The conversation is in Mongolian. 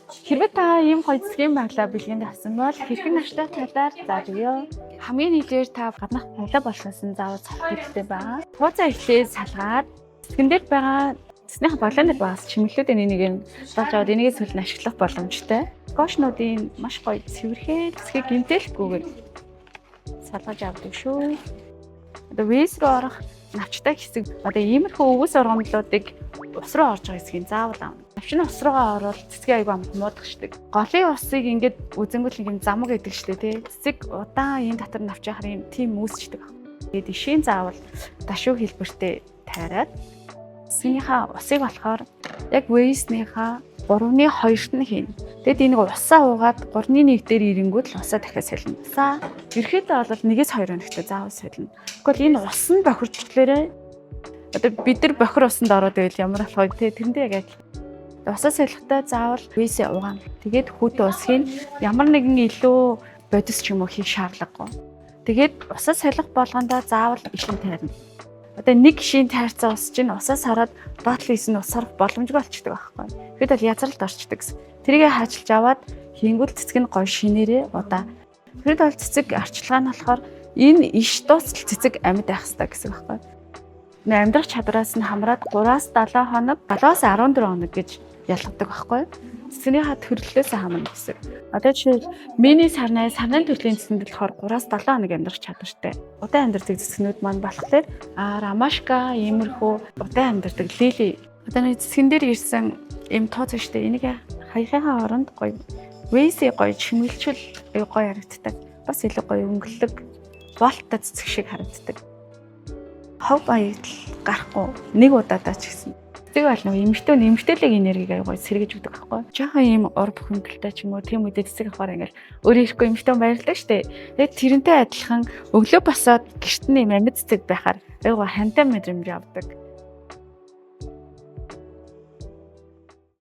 Хэрвээ та ийм гоё цэцгийн байглаа бэлгэнд авсан бол хэрхэн наштай талаар заавал хамгийн нийлээр та гаднах байглаа болохоос нь заавал салах хэрэгтэй байна. Хуудаа эхлээд салгаад цэцгэн дээр байгаа цэцний баглаанд байгаас чимэглэлүүдийн нэг нь болж аваад энийгээ сүүл нь ашиглах боломжтой. Гошнуудын маш гоё цэвэрхэн цэцгийг гэмтэлгүйгээр салгаж авдаг шүү. Одоо вэс рүү орох навчтай хэсэг одоо иймэрхүү өвс оргомдлуудыг ус руу орж байгаа хэсгийг заавал авна. Навчин ус руугаа орвол цэцгийн аяг амт муудахчдаг. Голын усыг ингээд үзэнгүүл нэг юм замаг гэдэг штэ тий. Цэцэг удаан ийм татар навчаахаар юм тийм үүсчдэг. Тэгээд ишийн заавал дашуу хэлбэртэй тайраад цэцгийнхаа усыг болохоор яг вэснийхаа 3/2-т нь хийн. Тэгэд энийг усаа уугаад 3/1 дээр ирэнгүүт л усаа дахиад солино. Усаа ерөөхдөө бол 1-2 хоногт заавал солино. Гэхдээ энэ ус нь бохирчлээрээ одоо бид нар бохир усанд ороод байвал ямар болох вэ? Тэрэндээ яг усаа солихдоо заавал вэсээ угаана. Тэгээд хүүтэн усхийн ямар нэгэн илүү бодис ч юм уу хийх шаардлагагүй. Тэгээд усаа солих болгондоо заавал ишин тайрна. Одоо нэг гişийн тайрцаа ус чинь усаас хараад доотлон исэн ус сарах боломжгүй болчихдог байхгүй. Тэгэхэд бол язралт орчдөг гэсэн. Тэрийгэ хаачилж аваад хийнгүүл цэцэг нь гоё шинээрээ удаа. Тэгэхэд бол цэцэг арчилгаа нь болохоор энэ иш дуусал цэцэг амьд байх хэрэгтэй гэсэн байхгүй. Амьдрах чадраас нь хамраад 3-7 хоног, 7-14 хоног гэж ялгадаг байхгүй. Цэцгийнхаа төрлөөс хамаарна гэсэн. Одоо жишээл миний сарны төрлийн цэцэнд болохоор 3-7 хоног амьдрах чадвартай. Удаан амьдардаг цэцгнүүд маань болохоор рамашка, иймэрхүү удаан амьдардаг лили. Одоо нэг цэцгэн дээр ирсэн юм тооц штэ. Энийг хаяхаа оронд гоё вэсээ гоё чимгэлчл гоё харагддаг. Бас илүү гоё өнгөлөг болттой цэцэг шиг харагддаг. Хов баягдал гарахгүй нэг удаадаа ч гэсэн. Цэцэг бол нэг эмэгтэйлэг энергийг аягүй сэргэж өгдөг байхгүй. Жаахан ийм ор бухимдалтай ч юм уу тийм үедээ цэцэг авахаар ингээл өөрөө ирэхгүй эмэгтэй баярлалаа штэ. Тэгээд тэрнтэй адилхан өглөө босоод гэрт нь юм амьд цэцэг байхаар аягүй хантай мэдрэмж авдаг.